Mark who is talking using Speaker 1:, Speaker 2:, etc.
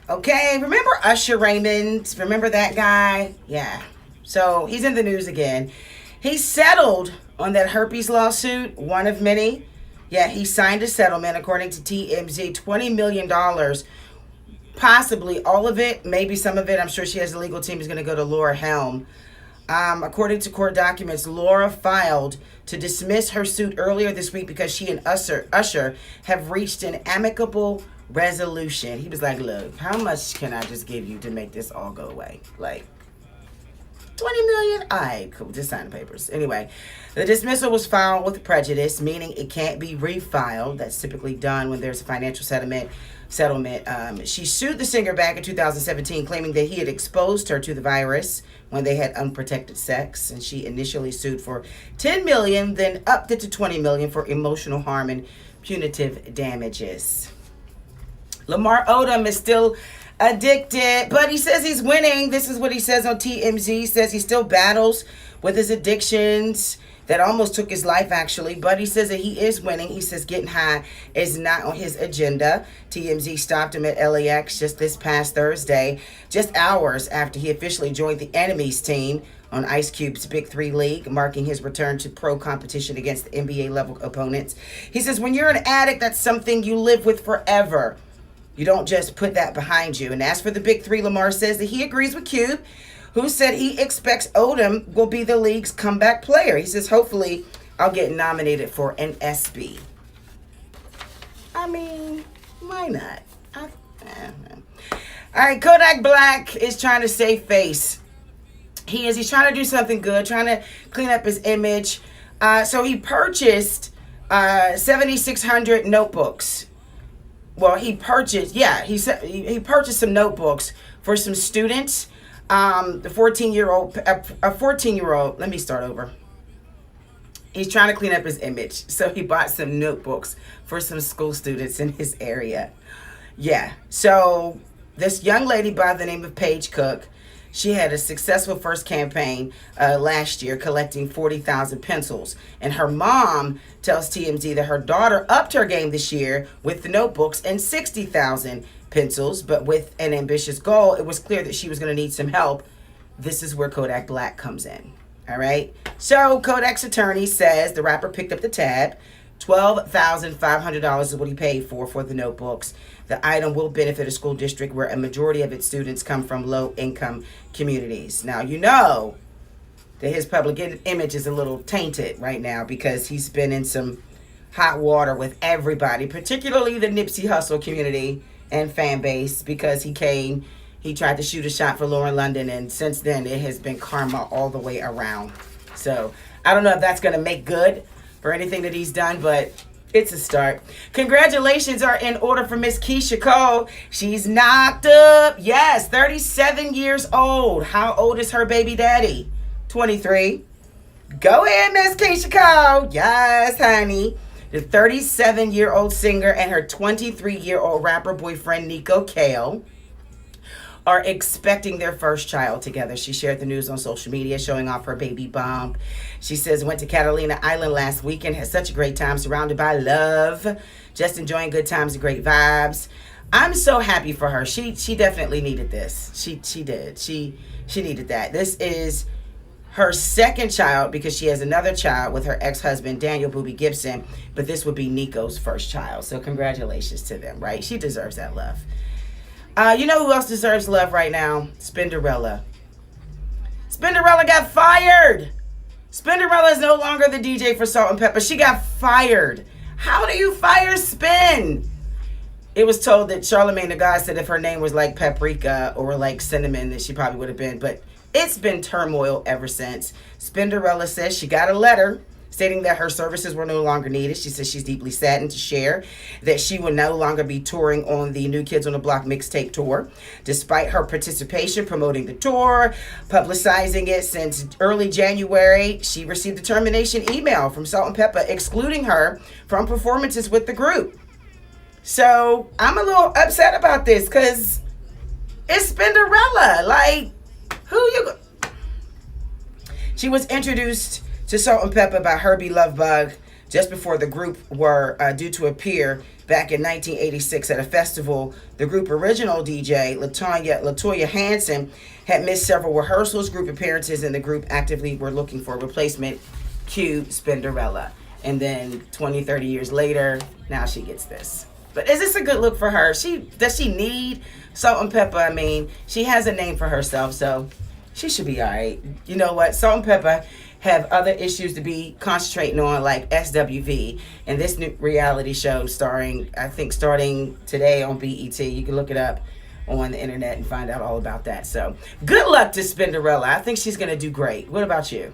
Speaker 1: Okay, remember Usher Raymond? Remember that guy? Yeah. So he's in the news again. He settled on that herpes lawsuit, one of many. Yeah, he signed a settlement according to TMZ, $20 million. Possibly all of it, maybe some of it. I'm sure she has a legal team is going to go to Laura Helm. According to court documents, Laura filed to dismiss her suit earlier this week because she and Usher have reached an amicable resolution. He was like, look, how much can I just give you to make this all go away? Like, 20 million? All right, cool. Just sign the papers. Anyway, the dismissal was filed with prejudice, meaning it can't be refiled. That's typically done when there's a financial settlement. She sued the singer back in 2017, claiming that he had exposed her to the virus when they had unprotected sex, and she initially sued for 10 million, then upped it to 20 million for emotional harm and punitive damages. Lamar Odom is still addicted, but he says he's winning. This is what he says on TMZ. He says he still battles with his addictions that almost took his life, actually, but he says that he is winning. He says getting high is not on his agenda. TMZ stopped him at LAX just this past Thursday, just hours after he officially joined the enemies team on Ice Cube's Big Three League, marking his return to pro competition against the NBA level opponents. He says when you're an addict, that's something you live with forever. You don't just put that behind you. And as for the Big Three, Lamar says that he agrees with Cube, who said he expects Odom will be the league's comeback player. He says, hopefully, I'll get nominated for an ESPY. I mean, why not? All right, Kodak Black is trying to save face. He's trying to do something good, trying to clean up his image. So he purchased 7,600 notebooks. Well, he purchased some notebooks for some students. The 14-year-old, let me start over. He's trying to clean up his image. So he bought some notebooks for some school students in his area. Yeah. So this young lady by the name of Paige Cook, she had a successful first campaign last year collecting 40,000 pencils. And her mom tells TMZ that her daughter upped her game this year with the notebooks and 60,000 pencils, but with an ambitious goal, it was clear that she was going to need some help. This is where Kodak Black comes in. All right. So Kodak's attorney says the rapper picked up the tab. $12,500 is what he paid for the notebooks. The item will benefit a school district where a majority of its students come from low-income communities. Now, you know that his public image is a little tainted right now because he's been in some hot water with everybody, particularly the Nipsey Hussle community and fan base, because he tried to shoot a shot for Lauren London, and since then it has been karma all the way around. So I don't know if that's going to make good for anything that he's done, but it's a start. Congratulations are in order for Miss Keyshia Cole. She's knocked up. Yes, 37 years old. How old is her baby daddy? 23. Go ahead, Miss Keyshia Cole. Yes, honey. The 37-year-old singer and her 23-year-old rapper boyfriend, Nico Kale, are expecting their first child together. She shared the news on social media, showing off her baby bump. She says, went to Catalina Island last weekend, had such a great time, surrounded by love, just enjoying good times and great vibes. I'm so happy for her. She definitely needed this. She did. She needed that. This is her second child because she has another child with her ex-husband, Daniel Booby Gibson, but this would be Nico's first child. So congratulations to them, right? She deserves that love. You know who else deserves love right now? Spinderella. Spinderella got fired. Spinderella is no longer the DJ for Salt and Pepper. She got fired. How do you fire Spin? It was told that Charlamagne the God said if her name was like paprika or like cinnamon, that she probably would have been. But it's been turmoil ever since. Spinderella says she got a letter stating that her services were no longer needed. She says she's deeply saddened to share that she will no longer be touring on the New Kids on the Block mixtape tour. Despite her participation, promoting the tour, publicizing it since early January, she received a termination email from Salt and Pepper excluding her from performances with the group. So I'm a little upset about this because it's Spinderella. Like, who you... She was introduced to Salt and Pepper by Herbie Lovebug just before the group were due to appear back in 1986 at a festival. The group original DJ, Latoya Hanson, had missed several rehearsals, group appearances, and the group actively were looking for a replacement. Cue Spinderella. And then 20, 30 years later, now she gets this. But is this a good look for her? Does she need salt and pepper? I mean, she has a name for herself, so she should be all right. You know what? Salt and pepper have other issues to be concentrating on, like SWV and this new reality show starting today on BET. You can look it up on the internet and find out all about that. So good luck to Spinderella. I think she's going to do great. What about you?